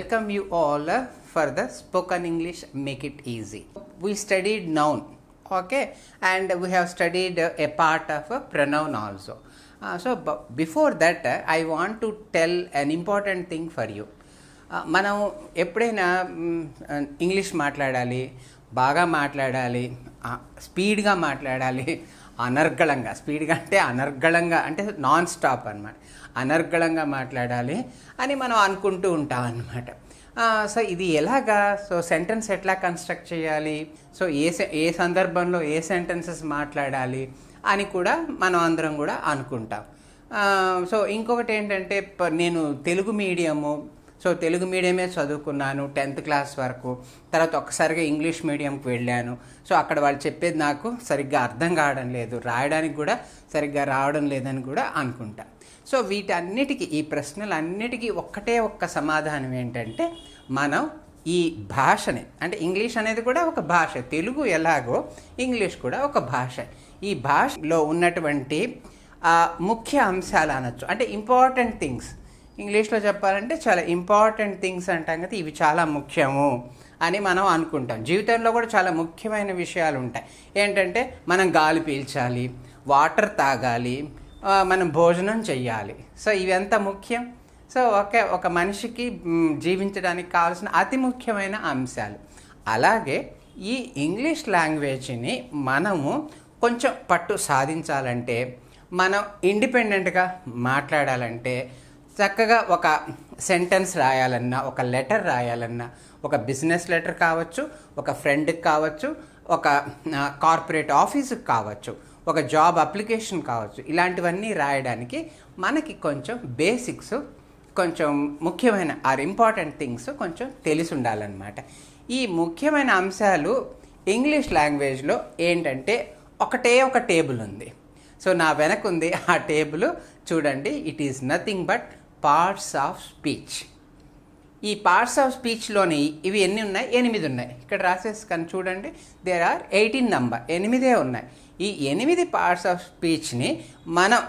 welcome you all for the spoken English Make It Easy. We studied noun, okay, and we have studied a part of a pronoun also. Before that, I want to tell an important thing for you. మనం ఎప్పుడైనా English మాట్లాడాలి, బాగా మాట్లాడాలి, స్పీడ్గా మాట్లాడాలి, అనర్గళంగా, స్పీడ్గా అంటే అనర్గళంగా అంటే నాన్ స్టాప్ అనమాట, అనర్గళంగా మాట్లాడాలి అని మనం అనుకుంటూ ఉంటాం అన్నమాట. సో ఇది ఎలాగా, సో సెంటెన్స్ ఎట్లా కన్స్ట్రక్ట్ చేయాలి, సో ఏ సందర్భంలో ఏ సెంటెన్సెస్ మాట్లాడాలి అని కూడా మనం అందరం కూడా అనుకుంటాం. సో ఇంకొకటి ఏంటంటే, నేను తెలుగు మీడియమే చదువుకున్నాను 10th క్లాస్ వరకు. తర్వాత ఒక్కసారిగా ఇంగ్లీష్ మీడియంకి వెళ్ళాను. సో అక్కడ వాళ్ళు చెప్పేది నాకు సరిగ్గా అర్థం కావడం లేదు, రాయడానికి కూడా సరిగ్గా రావడం లేదని కూడా అనుకుంటా. సో వీటన్నిటికీ, ఈ ప్రశ్నలన్నిటికీ ఒక్క సమాధానం ఏంటంటే, మనం ఈ భాషని, అంటే ఇంగ్లీష్ అనేది కూడా ఒక భాష, తెలుగు ఎలాగో ఇంగ్లీష్ కూడా ఒక భాష. ఈ భాషలో ఉన్నటువంటి ముఖ్య అంశాలు అనొచ్చు, అంటే ఇంపార్టెంట్ థింగ్స్. ఇంగ్లీష్లో చెప్పాలంటే చాలా ఇంపార్టెంట్ థింగ్స్ అంటాం కదా, ఇవి చాలా ముఖ్యము అని మనం అనుకుంటాం. జీవితంలో కూడా చాలా ముఖ్యమైన విషయాలు ఉంటాయి. ఏంటంటే, మనం గాలి పీల్చాలి, వాటర్ తాగాలి, మనం భోజనం చెయ్యాలి. సో ఇవంతా ముఖ్యం. సో ఒక మనిషికి జీవించడానికి కావాల్సిన అతి ముఖ్యమైన అంశాలు. అలాగే ఈ ఇంగ్లీష్ లాంగ్వేజ్ని మనము కొంచెం పట్టు సాధించాలంటే, మనం ఇండిపెండెంట్గా మాట్లాడాలంటే, చక్కగా ఒక సెంటెన్స్ రాయాలన్నా, ఒక లెటర్ రాయాలన్నా, ఒక బిజినెస్ లెటర్ కావచ్చు, ఒక ఫ్రెండ్కి కావచ్చు, ఒక కార్పొరేట్ ఆఫీసుకి కావచ్చు, ఒక జాబ్ అప్లికేషన్ కావచ్చు, ఇలాంటివన్నీ రాయడానికి మనకి కొంచెం బేసిక్స్, కొంచెం ముఖ్యమైన ఇంపార్టెంట్ థింగ్స్ కొంచెం తెలిసి ఉండాలన్నమాట. ఈ ముఖ్యమైన అంశాలు ఇంగ్లీష్ లాంగ్వేజ్లో ఏంటంటే, ఒక టేబుల్ ఉంది. సో నా వెనక ఉంది ఆ టేబుల్, చూడండి. It is nothing but parts of speech. ఈ పార్ట్స్ ఆఫ్ స్పీచ్లోని ఇవి ఎన్ని ఉన్నాయి? 8 ఉన్నాయి. ఇక్కడ రాసేసుకొని చూడండి, దేర్ ఆర్ 18 నంబర్, 8 ఉన్నాయి. ఈ 8 పార్ట్స్ ఆఫ్ స్పీచ్ని మనం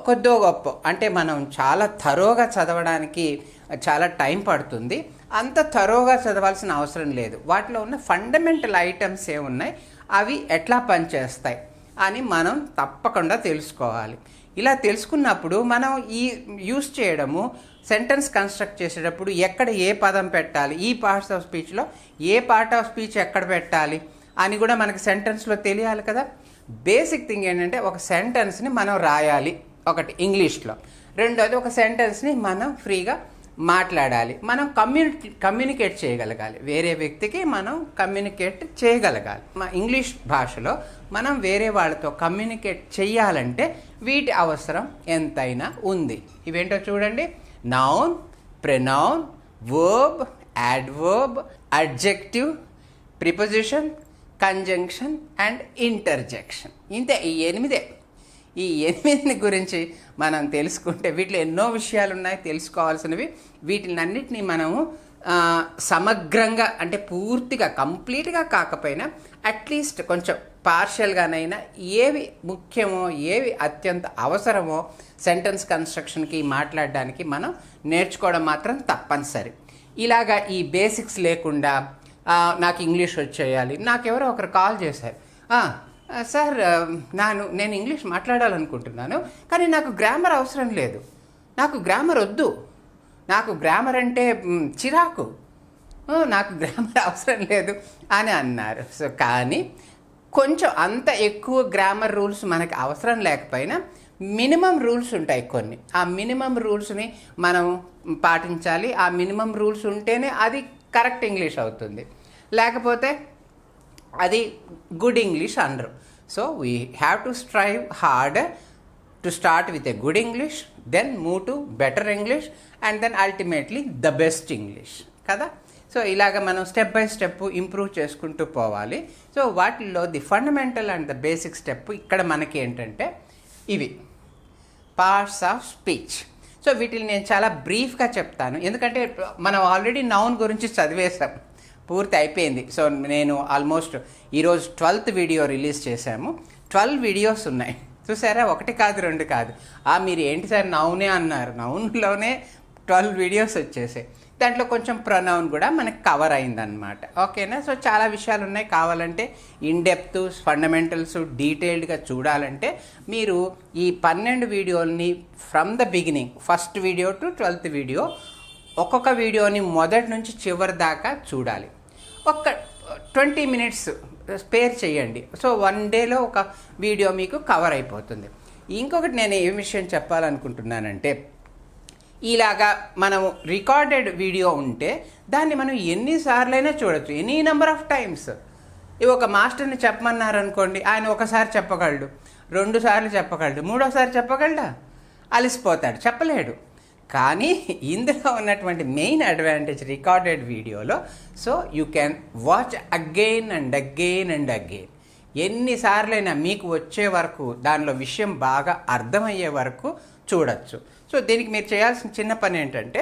కొద్దో గొప్ప, అంటే మనం చాలా థరోగా చదవడానికి చాలా టైం పడుతుంది. అంత థరోగా చదవాల్సిన అవసరం లేదు. వాటిలో ఉన్న ఫండమెంటల్ ఐటమ్స్ ఏమున్నాయి, అవి ఎట్లా పనిచేస్తాయి అని మనం తప్పకుండా తెలుసుకోవాలి. ఇలా తెలుసుకున్నప్పుడు మనం ఈ యూస్ చేయడము, సెంటెన్స్ కన్స్ట్రక్ట్ చేసేటప్పుడు ఎక్కడ ఏ పదం పెట్టాలి, ఈ పార్ట్స్ ఆఫ్ స్పీచ్లో ఏ పార్ట్ ఆఫ్ స్పీచ్ ఎక్కడ పెట్టాలి అని కూడా మనకి సెంటెన్స్లో తెలియాలి కదా. బేసిక్ థింగ్ ఏంటంటే, ఒక సెంటెన్స్ని మనం రాయాలి ఒకటి ఇంగ్లీష్లో, రెండోది ఒక సెంటెన్స్ని మనం ఫ్రీగా మాట్లాడాలి, మనం కమ్యూనికేట్ చేయగలగాలి, వేరే వ్యక్తికి మనం కమ్యూనికేట్ చేయగలగాలి. మా ఇంగ్లీష్ భాషలో మనం వేరే వాళ్ళతో కమ్యూనికేట్ చెయ్యాలంటే వీటి అవసరం ఎంతైనా ఉంది. ఇవేంటో చూడండి: noun, pronoun, verb, adverb, adjective, preposition, conjunction and interjection. ఇంతే, ఈ 8. ఈ 8 గురించి మనం తెలుసుకుంటే, వీటిలో ఎన్నో విషయాలు ఉన్నాయి తెలుసుకోవాల్సినవి. వీటినన్నిటినీ మనము సమగ్రంగా, అంటే పూర్తిగా కంప్లీట్గా కాకపోయినా అట్లీస్ట్ కొంచెం పార్షియల్గానైనా ఏవి ముఖ్యమో, ఏవి అత్యంత అవసరమో సెంటెన్స్ కన్స్ట్రక్షన్కి, మాట్లాడడానికి మనం నేర్చుకోవడం మాత్రం తప్పనిసరి. ఇలాగా ఈ బేసిక్స్ లేకుండా నాకు ఇంగ్లీష్ వచ్చేయాలి. నాకెవరో ఒకరు కాల్ చేశారు, సార్ నేను ఇంగ్లీష్ మాట్లాడాలనుకుంటున్నాను, కానీ నాకు గ్రామర్ అవసరం లేదు, నాకు గ్రామర్ వద్దు, నాకు గ్రామర్ అంటే చిరాకు, నాకు గ్రామర్ అవసరం లేదు అని అన్నారు. సో కానీ కొంచెం అంత ఎక్కువ గ్రామర్ రూల్స్ మనకి అవసరం లేకపోయినా మినిమం రూల్స్ ఉంటాయి కొన్ని. ఆ మినిమం రూల్స్ని మనం పాటించాలి. ఆ మినిమం రూల్స్ ఉంటేనే అది కరెక్ట్ ఇంగ్లీష్ అవుతుంది, లేకపోతే అది గుడ్ ఇంగ్లీష్ అనరు. So we have to strive hard to start with a good English, then move to better English, and then ultimately the best English కదా. సో ఇలాగ మనం స్టెప్ బై స్టెప్ ఇంప్రూవ్ చేసుకుంటూ పోవాలి. So వాటిల్లో the fundamental and the basic step ఇక్కడ మనకి ఏంటంటే, ఇవి పార్ట్స్ ఆఫ్ స్పీచ్. సో వీటిని నేను చాలా బ్రీఫ్గా చెప్తాను, ఎందుకంటే మనం ఆల్రెడీ నౌన్ గురించి చదివేసాం, పూర్తి అయిపోయింది. సో నేను ఆల్మోస్ట్ ఈరోజు 12th వీడియో రిలీజ్ చేశాము. 12 వీడియోస్ ఉన్నాయి, చూసారా? 1 కాదు 2 కాదు. మీరు ఏంటి సార్ నౌనే అన్నారు, నౌన్లోనే 12 వీడియోస్ వచ్చేసాయి. దాంట్లో కొంచెం ప్రొనౌన్ కూడా మనకు కవర్ అయిందనమాట. ఓకేనా? సో చాలా విషయాలు ఉన్నాయి. కావాలంటే ఇన్డెప్త్ ఫండమెంటల్స్ డీటెయిల్డ్గా చూడాలంటే మీరు ఈ 12 వీడియోలని from the beginning, first video to 12th video, ఒక్కొక్క వీడియోని మొదటి నుంచి చివరి దాకా చూడాలి. ఒక 20 minutes స్పేర్ చేయండి. సో 1 dayలో ఒక వీడియో మీకు కవర్ అయిపోతుంది. ఇంకొకటి నేను ఏ విషయం చెప్పాలనుకుంటున్నానంటే, ఇలాగా మనము రికార్డెడ్ వీడియో ఉంటే దాన్ని మనం ఎన్నిసార్లైనా చూడొచ్చు, ఎనీ నెంబర్ ఆఫ్ టైమ్స్. ఇవి ఒక మాస్టర్ని చెప్పమన్నారనుకోండి, ఆయన ఒకసారి చెప్పగలడు, 2 సార్లు చెప్పగలడు, 3వ సారి చెప్పగలడా? అలసిపోతాడు, చెప్పలేడు. కానీ ఇందులో ఉన్నటువంటి మెయిన్ అడ్వాంటేజ్ రికార్డెడ్ వీడియోలో, so you can watch again and again and again. ఎన్నిసార్లైనా మీకు వచ్చే వరకు, దానిలో విషయం బాగా అర్థమయ్యే వరకు చూడొచ్చు. సో దీనికి మీరు చేయాల్సిన చిన్న పని ఏంటంటే,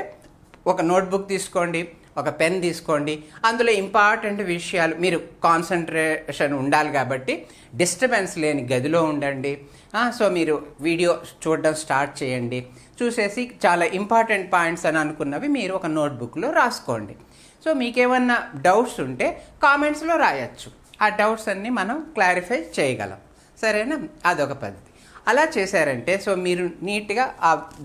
ఒక నోట్బుక్ తీసుకోండి, ఒక పెన్ తీసుకోండి, అందులో ఇంపార్టెంట్ విషయాలు, మీరు కాన్సన్ట్రేషన్ ఉండాలి కాబట్టి డిస్టర్బెన్స్ లేని గదిలో ఉండండి. సో మీరు వీడియో చూడడం స్టార్ట్ చేయండి. చూసేసి చాలా ఇంపార్టెంట్ పాయింట్స్ అని అనుకున్నవి మీరు ఒక నోట్బుక్లో రాసుకోండి. సో మీకేమన్నా డౌట్స్ ఉంటే కామెంట్స్లో రాయొచ్చు. ఆ డౌట్స్ అన్నీ మనం క్లారిఫై చేయగలం. సరేనా? అదొక పద్ధతి. అలా చేశారంటే సో మీరు నీట్గా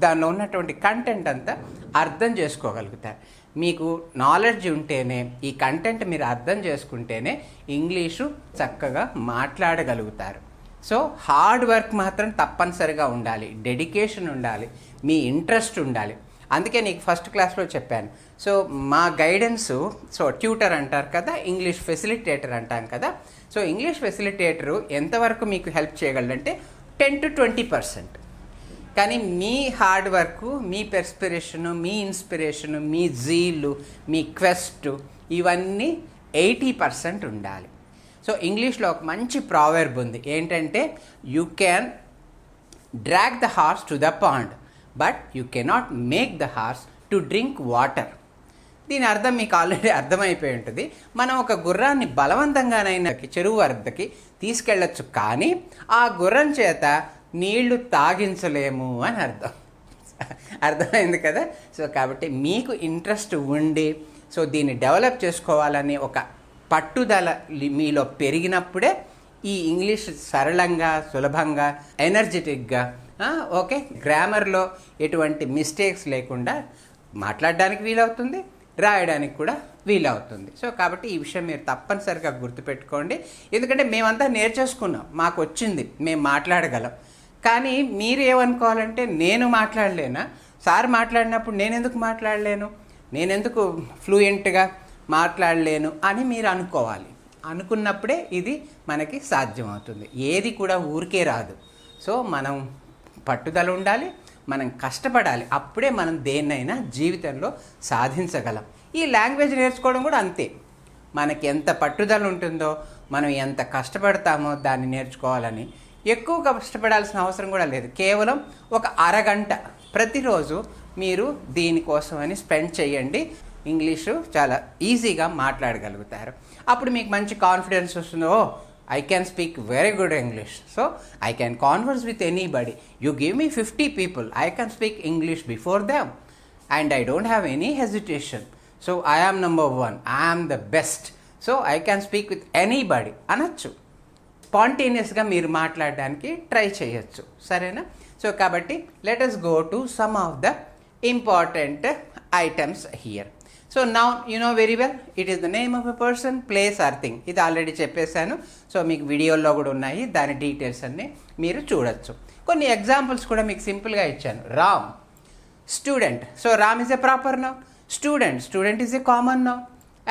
దానిలో ఉన్నటువంటి కంటెంట్ అంతా అర్థం చేసుకోగలుగుతారు. మీకు నాలెడ్జ్ ఉంటేనే, ఈ కంటెంట్ మీరు అర్థం చేసుకుంటేనే ఇంగ్లీషు చక్కగా మాట్లాడగలుగుతారు. సో హార్డ్ వర్క్ మాత్రం తప్పనిసరిగా ఉండాలి, డెడికేషన్ ఉండాలి, మీ ఇంట్రెస్ట్ ఉండాలి. అందుకే నీకు ఫస్ట్ క్లాస్లో చెప్పాను. సో మా గైడెన్సు, సో ట్యూటర్ అంటారు కదా, ఇంగ్లీష్ ఫెసిలిటేటర్ అంటాం కదా. సో ఇంగ్లీష్ ఫెసిలిటేటరు ఎంతవరకు మీకు హెల్ప్ చేయగలడంటే 10 to 20%. కానీ మీ హార్డ్ వర్క్, మీ పెర్స్పిరేషను, మీ ఇన్స్పిరేషను, మీ జీలు, మీ క్వెస్ట్, ఇవన్నీ 80% ఉండాలి. సో ఇంగ్లీష్లో ఒక మంచి ప్రావర్బ్ ఉంది, ఏంటంటే you can drag the horse to the pond but you cannot make the horse to drink water. దీని అర్థం మీకు ఆల్రెడీ అర్థమైపోయి ఉంటుంది. మనం ఒక గుర్రాన్ని బలవంతంగానైనా చెరువు వద్దకి తీసుకెళ్ళచ్చు, కానీ ఆ గుర్రం చేత నీళ్లు తాగించలేము అని అర్థం. అర్థమైంది కదా? సో కాబట్టి మీకు ఇంట్రెస్ట్ ఉండి, సో దీన్ని డెవలప్ చేసుకోవాలని ఒక పట్టుదల మీలో పెరిగినప్పుడే ఈ ఇంగ్లీష్ సరళంగా, సులభంగా, ఎనర్జెటిక్గా, ఓకే, గ్రామర్లో ఎటువంటి మిస్టేక్స్ లేకుండా మాట్లాడడానికి వీలవుతుంది, రాయడానికి కూడా వీలవుతుంది. సో కాబట్టి ఈ విషయం మీరు తప్పనిసరిగా గుర్తుపెట్టుకోండి. ఎందుకంటే మేమంతా నేర్చేసుకున్నాం, మాకు వచ్చింది, మేము మాట్లాడగలం. కానీ మీరు ఏమనుకోవాలంటే, నేను మాట్లాడలేనా, సార్ మాట్లాడినప్పుడు నేనెందుకు మాట్లాడలేను, నేనెందుకు ఫ్లూయెంట్గా మాట్లాడలేను అని మీరు అనుకోవాలి. అనుకున్నప్పుడే ఇది మనకి సాధ్యమవుతుంది. ఏది కూడా ఊరికే రాదు. సో మనం పట్టుదల ఉండాలి, మనం కష్టపడాలి, అప్పుడే మనం దేన్నైనా జీవితంలో సాధించగలం. ఈ లాంగ్వేజ్ నేర్చుకోవడం కూడా అంతే. మనకి ఎంత పట్టుదల ఉంటుందో, మనం ఎంత కష్టపడతామో దాన్ని నేర్చుకోవాలని. ఎక్కువ కష్టపడాల్సిన అవసరం కూడా లేదు. కేవలం ఒక అరగంట ప్రతిరోజు మీరు దీనికోసమని స్పెండ్ చేయండి. ఇంగ్లీషు చాలా ఈజీగా మాట్లాడగలుగుతారు. అప్పుడు మీకు మంచి కాన్ఫిడెన్స్ వస్తుంది. ఓ, I can speak very good English, so I can converse with anybody. You give me 50 people, I can speak English before them and I don't have any hesitation. So I am number one, I am the best, so I can speak with anybody అనొచ్చు. స్పాంటేనియస్గా మీరు మాట్లాడడానికి try చేయొచ్చు. సరేనా? So కాబట్టి let us go to some of the important items here. So now you know very well, it is the name of a person, place or thing. ఇది already చెప్పేశాను. So మీకు వీడియోలో కూడా ఉన్నాయి, దాని డీటెయిల్స్ అన్నీ మీరు చూడొచ్చు. కొన్ని ఎగ్జాంపుల్స్ కూడా మీకు సింపుల్గా ఇచ్చాను. Ram, student. So Ram is a proper noun. Student is a common noun.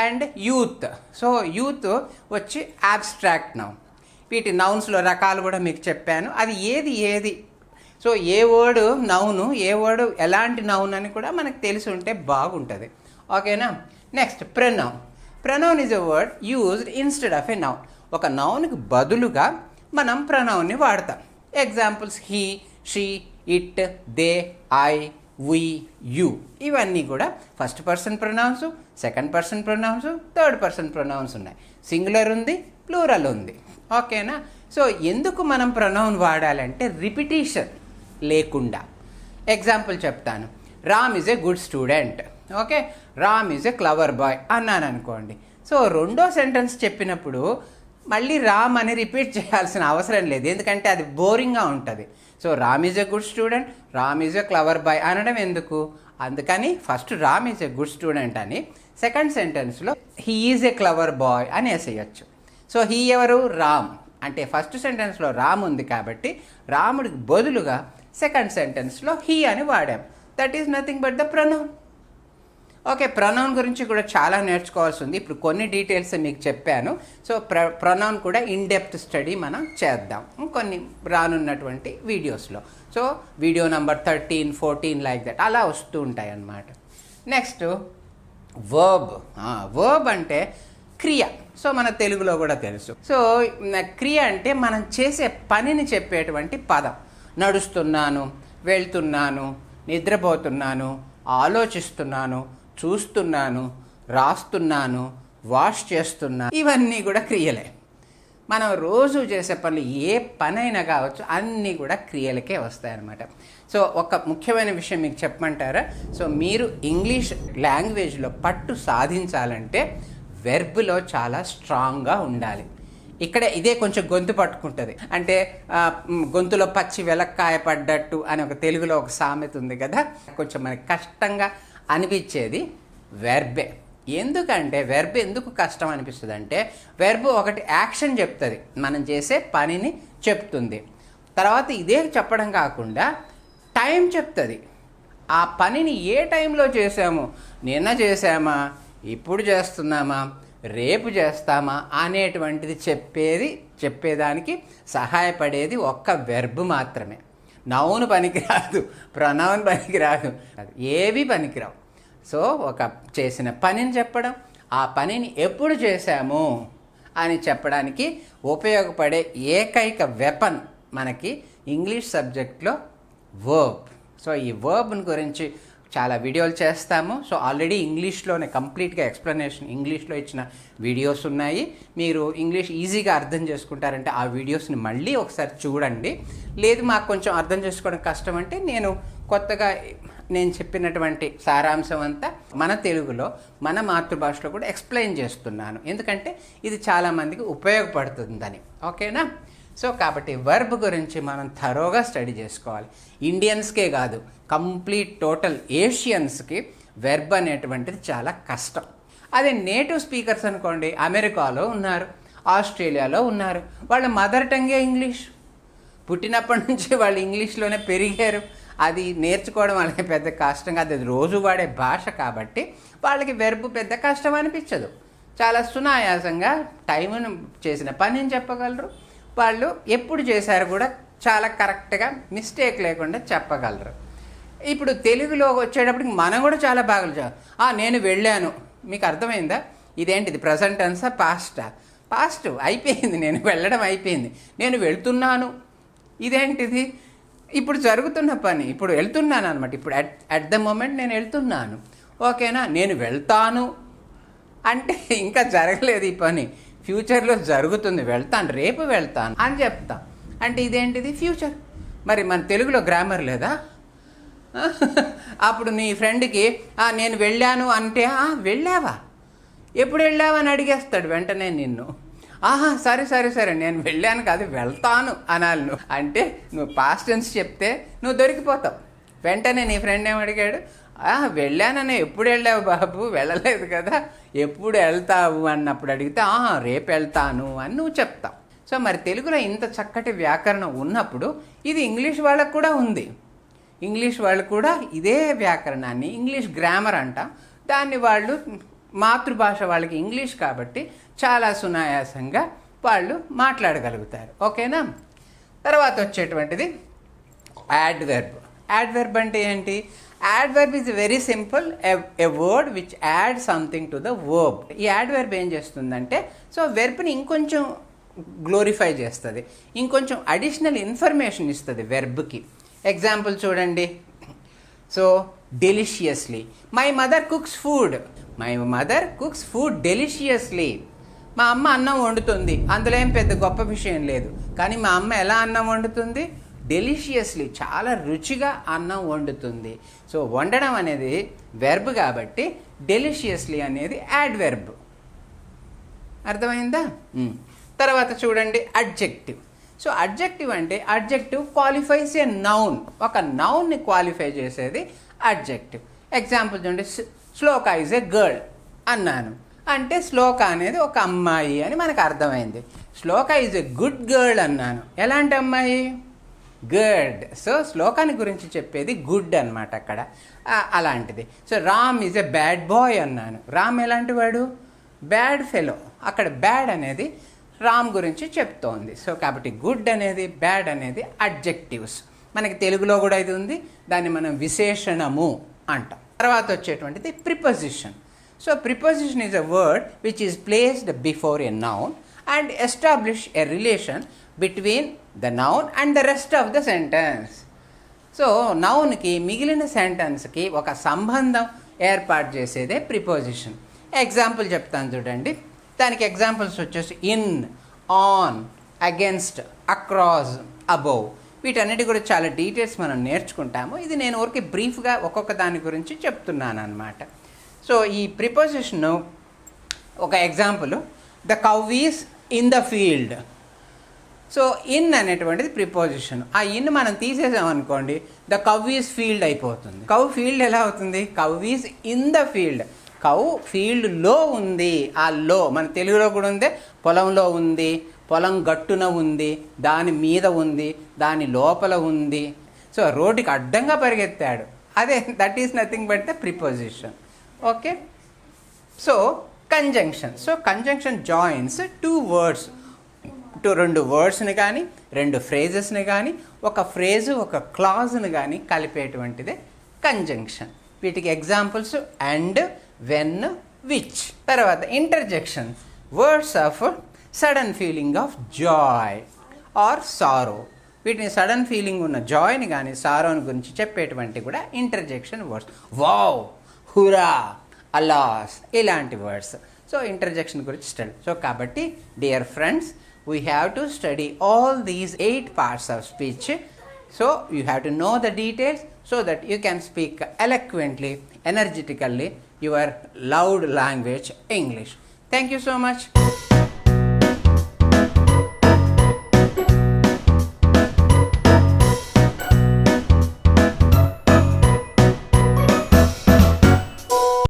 And youth. So youth వచ్చి అబ్స్ట్రాక్ట్ నౌన్. వీటి నౌన్స్లో రకాలు కూడా మీకు చెప్పాను. అది ఏది సో ఏ వర్డ్ నౌను, ఏ వర్డ్ ఎలాంటి నౌన్ అని కూడా మనకు తెలిసి ఉంటే బాగుంటుంది. ఓకేనా? Next pronoun. Pronoun is a word used instead of a noun. ఒక నౌన్కి బదులుగా మనం ప్రొనౌన్ని వాడతాం. Examples he, she, it, they, I, we, you. ఇవన్నీ కూడా first person pronouns, second person pronouns, third person pronouns ఉన్నాయి. సింగులర్ ఉంది, ప్లూరల్ ఉంది. ఓకేనా? సో ఎందుకు మనం ప్రొనౌన్ వాడాలంటే రిపిటీషన్ లేకుండా. ఎగ్జాంపుల్ చెప్తాను. Ram is a good student. Okay, Ram is a clever boy అన్నాను అనుకోండి. సో రెండో సెంటెన్స్ చెప్పినప్పుడు మళ్ళీ రామ్ అని రిపీట్ చేయాల్సిన అవసరం లేదు, ఎందుకంటే అది బోరింగ్గా ఉంటుంది. So Ram is a good student, Ram is a clever boy అనడం ఎందుకు? అందుకని first Ram is a good student అని, సెకండ్ సెంటెన్స్లో he is a clever boy అని వేసేయచ్చు. సో హీ ఎవరు? రామ్. అంటే ఫస్ట్ సెంటెన్స్లో రామ్ ఉంది కాబట్టి రాముడికి బదులుగా సెకండ్ సెంటెన్స్లో హీ అని వాడాం. That is nothing but the pronoun. Okay, pronoun గురించి కూడా చాలా నేర్చుకోవాల్సి ఉంది. ఇప్పుడు కొన్ని డీటెయిల్స్ మీకు చెప్పాను. సో ప్రొనౌన్ కూడా ఇన్ డెప్త్ స్టడీ మనం చేద్దాం కొన్ని రానున్నటువంటి వీడియోస్లో. So video number 13, 14 like that అలా వస్తూ ఉంటాయి అన్నమాట. Next verb. వర్బ్ అంటే క్రియ. సో మన తెలుగులో కూడా తెలుసు. సో క్రియ అంటే మనం చేసే పనిని చెప్పేటువంటి పదం. నడుస్తున్నాను, వెళ్తున్నాను, నిద్రపోతున్నాను, ఆలోచిస్తున్నాను, చూస్తున్నాను, రాస్తున్నాను, వాష్ చేస్తున్నాను, ఇవన్నీ కూడా క్రియలే. మనం రోజు చేసే పనులు ఏ పనైనా కావచ్చు, అన్నీ కూడా క్రియలకే వస్తాయన్నమాట. సో ఒక ముఖ్యమైన విషయం మీకు చెప్పమంటారా? సో మీరు ఇంగ్లీష్ లాంగ్వేజ్లో పట్టు సాధించాలంటే వెర్బ్లో చాలా స్ట్రాంగ్గా ఉండాలి. ఇక్కడ ఇదే కొంచెం గొంతు పట్టుకుంటుంది. అంటే గొంతులో పచ్చి వెలక్కాయ పడ్డట్టు అని ఒక తెలుగులో ఒక సామెత ఉంది కదా, కొంచెం మనకి కష్టంగా అనిపించేది వెర్బే. ఎందుకంటే వెర్బ్ ఎందుకు కష్టం అనిపిస్తుంది అంటే, వెర్బ్ ఒకటి యాక్షన్ చెప్తుంది, మనం చేసే పనిని చెప్తుంది. తర్వాత ఇదే చెప్పడం కాకుండా టైం చెప్తుంది. ఆ పనిని ఏ టైంలో చేసాము, నిన్న చేసామా, ఇప్పుడు చేస్తున్నామా, రేపు చేస్తామా అనేటువంటిది చెప్పేదానికి సహాయపడేది ఒక్క వెర్బ్ మాత్రమే. నౌన్ పనికిరాదు, ప్రొనౌన్ పనికిరాదు, ఏవి పనికిరావు. సో ఒక చేసిన పనిని చెప్పడం, ఆ పనిని ఎప్పుడు చేశాము అని చెప్పడానికి ఉపయోగపడే ఏకైక వెపన్ మనకి ఇంగ్లీష్ సబ్జెక్ట్లో వర్బ్. సో ఈ వర్బ్ని గురించి చాలా వీడియోలు చేస్తాము. సో ఆల్రెడీ ఇంగ్లీష్లోనే కంప్లీట్గా ఎక్స్ప్లెనేషన్ ఇంగ్లీష్లో ఇచ్చిన వీడియోస్ ఉన్నాయి. మీరు ఇంగ్లీష్ ఈజీగా అర్థం చేసుకుంటారంటే ఆ వీడియోస్ని మళ్ళీ ఒకసారి చూడండి. లేదు మాకు కొంచెం అర్థం చేసుకోవడం కష్టం అంటే కొత్తగా నేను చెప్పినటువంటి సారాంశం అంతా మన తెలుగులో మన మాతృభాషలో కూడా ఎక్స్ప్లెయిన్ చేస్తున్నాను, ఎందుకంటే ఇది చాలామందికి ఉపయోగపడుతుందని. ఓకేనా? సో కాబట్టి వర్బ్ గురించి మనం థరోగా స్టడీ చేసుకోవాలి. ఇండియన్స్కే కాదు, కంప్లీట్ టోటల్ ఏషియన్స్కి వెర్బ్ అనేటువంటిది చాలా కష్టం. అదే నేటివ్ స్పీకర్స్ అనుకోండి, అమెరికాలో ఉన్నారు, ఆస్ట్రేలియాలో ఉన్నారు, వాళ్ళ మదర్ టంగే ఇంగ్లీష్. పుట్టినప్పటి నుంచి వాళ్ళు ఇంగ్లీష్లోనే పెరిగారు. అది నేర్చుకోవడం వాళ్ళకి పెద్ద కష్టం కాదు, అది రోజు వాడే భాష కాబట్టి వాళ్ళకి వెర్బ్ పెద్ద కష్టం అనిపించదు. చాలా సునాయాసంగా టైంను చేసిన పనిని చెప్పగలరు. వాళ్ళు ఎప్పుడు చేశారు కూడా చాలా కరెక్ట్గా మిస్టేక్ లేకుండా చెప్పగలరు. ఇప్పుడు తెలుగులో వచ్చేటప్పటికి మనం కూడా చాలా బాగా నేను వెళ్ళాను. మీకు అర్థమైందా? ఇదేంటిది ప్రజెంట్ టెన్సా పాస్టా? పాస్ట్ అయిపోయింది, నేను వెళ్ళడం అయిపోయింది. నేను వెళ్తున్నాను, ఇదేంటిది? ఇప్పుడు జరుగుతున్న పని, ఇప్పుడు వెళ్తున్నాను అనమాట. ఇప్పుడు అట్ ద మూమెంట్ నేను వెళ్తున్నాను. ఓకేనా? నేను వెళ్తాను అంటే ఇంకా జరగలేదు ఈ పని, ఫ్యూచర్లో జరుగుతుంది, వెళ్తాను, రేపు వెళ్తాను అని చెప్తాం. అంటే ఇదేంటిది? ఫ్యూచర్. మరి మన తెలుగులో గ్రామర్ లేదా? అప్పుడు నీ ఫ్రెండ్కి నేను వెళ్ళాను అంటే వెళ్ళావా, ఎప్పుడు వెళ్ళావా అని అడిగేస్తాడు వెంటనే నిన్ను. సరే నేను వెళ్ళాను కాదు, వెళ్తాను అనాలి నువ్వు. అంటే నువ్వు పాస్ట్ టెన్స్ చెప్తే నువ్వు దొరికిపోతావు. వెంటనే నీ ఫ్రెండ్ ఏమడిగాడు, వెళ్ళాననే, ఎప్పుడు వెళ్ళావు బాబు, వెళ్ళలేదు కదా, ఎప్పుడు వెళ్తావు అన్నప్పుడు అడిగితే రేపు వెళ్తాను అని నువ్వు చెప్తావు. సో మరి తెలుగులో ఇంత చక్కటి వ్యాకరణం ఉన్నప్పుడు ఇది ఇంగ్లీష్ వాళ్ళకు కూడా ఉంది. ఇంగ్లీష్ వాళ్ళు కూడా ఇదే వ్యాకరణాన్ని ఇంగ్లీష్ గ్రామర్ అంట, దాన్ని వాళ్ళు మాతృభాష వాళ్ళకి ఇంగ్లీష్ కాబట్టి చాలా సునాయాసంగా వాళ్ళు మాట్లాడగలుగుతారు. ఓకేనా? తర్వాత వచ్చేటువంటిది యాడ్వర్బ్. యాడ్వర్బ్ అంటే ఏంటి? Adverb is very simple, a word which add something to the verb. ఈ యాడ్వర్బ్ ఏం చేస్తుందంటే, సో వెర్బ్ని ఇంకొంచెం గ్లోరిఫై చేస్తుంది, ఇంకొంచెం అడిషనల్ ఇన్ఫర్మేషన్ ఇస్తుంది వెర్బ్కి. ఎగ్జాంపుల్ చూడండి. So డెలిషియస్లీ, my mother cooks food. My mother cooks food డెలిషియస్లీ. మా అమ్మ అన్నం వండుతుంది, అందులో ఏం పెద్ద గొప్ప విషయం లేదు, కానీ మా అమ్మ ఎలా అన్నం వండుతుంది? డెలిషియస్లీ చాలా రుచిగా అన్నం వండుతుంది. సో వండడం అనేది వెర్బ్ కాబట్టి డెలిషియస్లీ అనేది యాడ్వెర్బ్. అర్థమైందా? తర్వాత చూడండి అడ్జెక్టివ్. సో అడ్జెక్టివ్ అంటే అడ్జెక్టివ్ క్వాలిఫైస్ ఏ నౌన్. ఒక నౌన్ని క్వాలిఫై చేసేది అడ్జెక్టివ్. ఎగ్జాంపుల్ చూడండి, శ్లోక ఈజ్ ఏ గర్ల్ అన్నాను అంటే శ్లోక అనేది ఒక అమ్మాయి అని మనకు అర్థమైంది. శ్లోక ఈజ్ ఏ గుడ్ గర్ల్ అన్నాను, ఎలాంటి అమ్మాయి? గుడ్. సో శ్లోకాన్ని గురించి చెప్పేది గుడ్ అనమాట అక్కడ, అలాంటిది. So Ram is A bad boy అన్నాను, రామ్ ఎలాంటి వాడు? Bad fellow. అక్కడ బ్యాడ్ అనేది రామ్ గురించి చెప్తోంది. సో కాబట్టి గుడ్ అనేది బ్యాడ్ అనేది అడ్జెక్టివ్స్. మనకి తెలుగులో కూడా ఇది ఉంది, దాన్ని మనం విశేషణము అంటాం. తర్వాత వచ్చేటువంటిది preposition. So preposition is a word which is placed before a noun and establish a relation between the noun and the rest of the sentence. So నౌన్కి మిగిలిన సెంటెన్స్కి ఒక సంబంధం ఏర్పాటు చేసేదే ప్రిపోజిషన్. ఎగ్జాంపుల్ చెప్తాను చూడండి. దానికి ఎగ్జాంపుల్స్ వచ్చేసి in, on, against, across, above. వీటన్నిటి కూడా చాలా డీటెయిల్స్ మనం నేర్చుకుంటాము. ఇది నేను ఊరికి బ్రీఫ్గా ఒక్కొక్క దాని గురించి చెప్తున్నాను అనమాట. సో ఈ ప్రిపోజిషన్ ఒక example, the cow is in the field. So in అనేటువంటిది ప్రిపోజిషన్. ఆ ఇన్ మనం తీసేసామనుకోండి, ద కౌ ఈజ్ ఫీల్డ్ అయిపోతుంది. కౌ ఫీల్డ్ ఎలా అవుతుంది? Cow is in the field. Cow ఫీల్డ్లో ఉంది. ఆ లో మన తెలుగులో కూడా ఉంది, పొలంలో ఉంది, పొలం గట్టున ఉంది, దాని మీద ఉంది, దాని లోపల ఉంది. సో రోడ్డుకి అడ్డంగా పరిగెత్తాడు, అదే that is nothing but the preposition. Okay. So conjunction. So conjunction joins two words, రెండు వర్డ్స్ని కానీ రెండు ఫ్రేజెస్ని కానీ ఒక ఫ్రేజు ఒక క్లాజ్ని కానీ కలిపేటువంటిదే కంజంక్షన్. వీటికి ఎగ్జాంపుల్స్ అండ్, వెన్, విచ్. తర్వాత interjection, words of sudden feeling of joy or sorrow. వీటిని సడన్ ఫీలింగ్ ఉన్న జాయ్ని కానీ సారోని గురించి చెప్పేటువంటి కూడా ఇంటర్జెక్షన్ వర్డ్స్. వావ్, హురా, అలాస్, ఇలాంటి వర్డ్స్. సో ఇంటర్జెక్షన్ గురించి స్టడీ. సో కాబట్టి dear friends, we have to study all these 8 parts of speech. So you have to know the details so that you can speak eloquently, energetically your loud language English. Thank you so much.